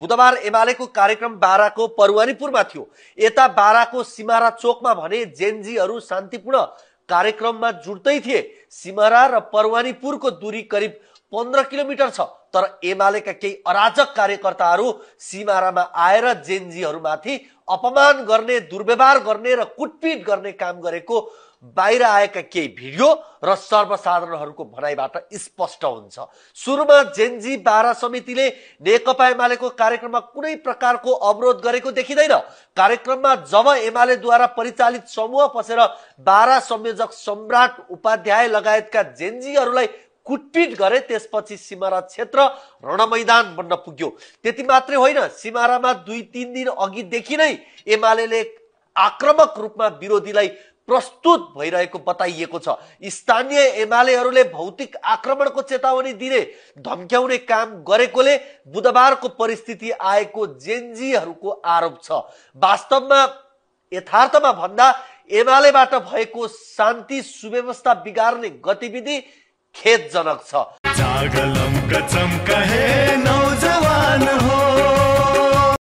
बुधबार एमालेको कार्यक्रम बाराको परुवानीपुरमा थियो। यता बाराको सिमारा चोकमा भने जेनजीहरू शान्तिपूर्ण कार्यक्रममा जुट्दै थिए। सिमारा र परुवानीपुरको दूरी करिब 15 किलोमिटर छ, तर एमालेका केही अराजक कार्यकर्ताहरू सिमारामा आएर जेनजीहरूमाथि अपमान गर्ने, दुर्व्यवहार गर्ने र कुटपिट गर्ने काम गरेको बाहिर आएका केही भिडियो र सर्वसाधारणहरूको भनाइबाट स्पष्ट हुन्छ। सुरुमा जेनजी बारा समितिले नेकपा एमालेको कार्यक्रममा कुनै प्रकारको अवरोध गरेको देखिँदैन। कार्यक्रममा जब एमालेद्वारा परिचालित समूह पसेर बारा संयोजक सम्राट उपाध्याय लगायतका जेनजीहरूलाई कुटपिट गरे, त्यसपछि सिमारा क्षेत्र रणमैदान बन्न पुग्यो। त्यति मात्रै होइन, सिमारामा 2-3 दिन अघिदेखि नै एमालेले आक्रामक रूपमा विरोधीलाई प्रस्तुत भइरहेको बताइएको छ। स्थानीय एमालेहरूले भौतिक आक्रमणको चेतावनी दिने, धम्क्याउने काम गरेकोले बुधबारको परिस्थिति आएको जेनजीहरूको आरोप छ। वास्तवमा यथार्थमा भन्दा एमालेबाट भएको शान्ति सुव्यवस्था बिगार्ने गतिविधि खेदजनक छ।